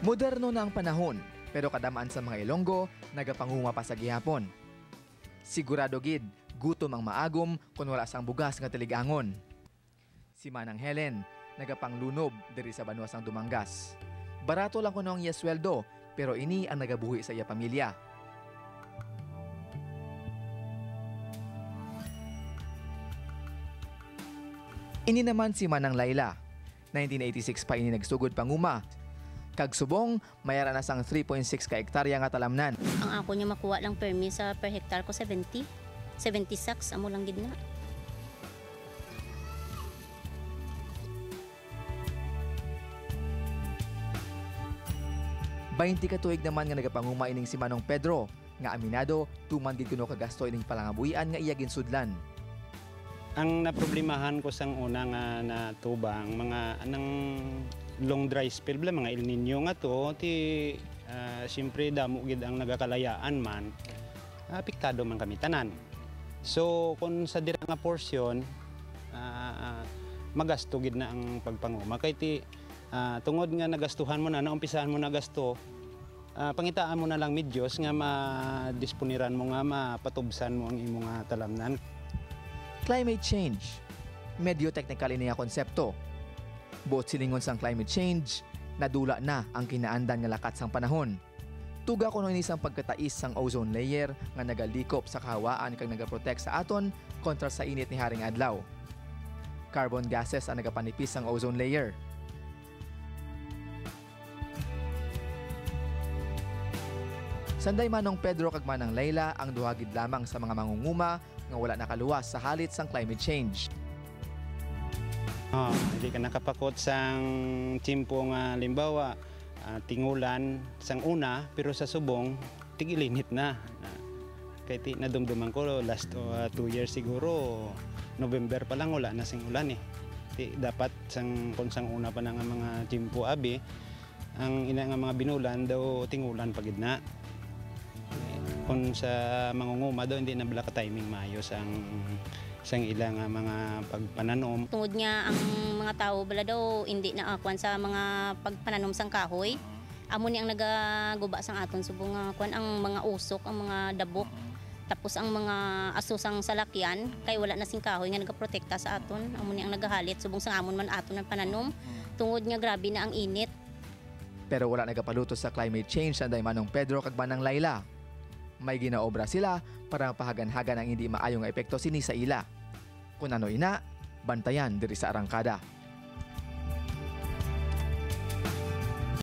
Moderno na ang panahon, pero kadamaan sa mga Ilonggo, nagapanguma pa sa gihapon. Sigurado gid, gutom ang maagom kung wala sang bugas nga tiligangon. Si Manang Helen, nagapanglunob diri sa Banwas ng Dumangas. Barato lang kuno ang iya sweldo, pero ini ang nagabuhi sa iya pamilya. Ini naman si Manang Laila. 1986 pa ini nagsugod panguma. Kag subong, mayara na sang 3.6 ka hektarya nga talamnan. Ang ako niya makuha lang permis sa per hektar ko 70. 70 sacks, amo lang gid na. Bainti ka tuig naman nga nagapanguma ining si Manong Pedro, nga aminado, tuman gid kuno kagasto ining palangabuhian nga iya ginsudlan. Ang naproblemahan ko sang una nga natubang, mga anang long dry spell, mga El Nino nga to, siyempre damo gid ang nagakalayaan man, apektado man kami tanan. So kung sa dira nga porsyon, magasto gid na ang pagpanguma. Kay tungod nga nagastuhan mo na, naumpisahan mo na gasto, pangitaan mo na lang medyos nga madisponiran mo nga, mapatubsan mo ang imong talamnan. Climate change. Medyo technical niya konsepto. Buot silingon sang climate change, nadula na ang kinaandan nga lakat sang panahon. Tuga ko no inisang pagkatais sang ozone layer nga nagalikop sa kahawaan kag nagaprotect sa aton kontra sa init ni haring adlaw. Carbon gases ang nagapanipis sang ozone layer. Sanday Manong Pedro kag Manang Laila ang duhagid lamang sa mga mangunguma nga wala nakaluwas sa halit sang climate change. Hindi ka nakapakot sang timpo nga limbawa, tingulan sang una, pero sa subong, tigilinit na. Kaya nadumduman ko, last 2 years siguro, November pa lang wala na sing ulan eh. Dapat kung sang una pa na nga mga timpo abi, ang ina nga mga binulan daw tingulan pagid na. Kung sa mangunguma daw, hindi na bala ka-timing maayos sang ilang mga pagpananom. Tungod nga ang mga tao bala daw hindi na akuan sa mga pagpananom sang kahoy. Amo ni ang nagaguba sang aton subong kuan ang mga usok, ang mga dabok. Tapos ang mga aso sang salakyan kay wala na sing kahoy nga nagaprotekta sa aton. Amo ni ang nagahalit subong sang amon man aton ang pananom. Tungod nga grabe na ang init. Pero wala nagapaluto sa climate change sanday Manong Pedro kag Manang Laila. May ginaobra sila para mapahagan-hagan ang hindi maayong epekto sini sa ila. Kung ano ina, bantayan diri sa arangkada.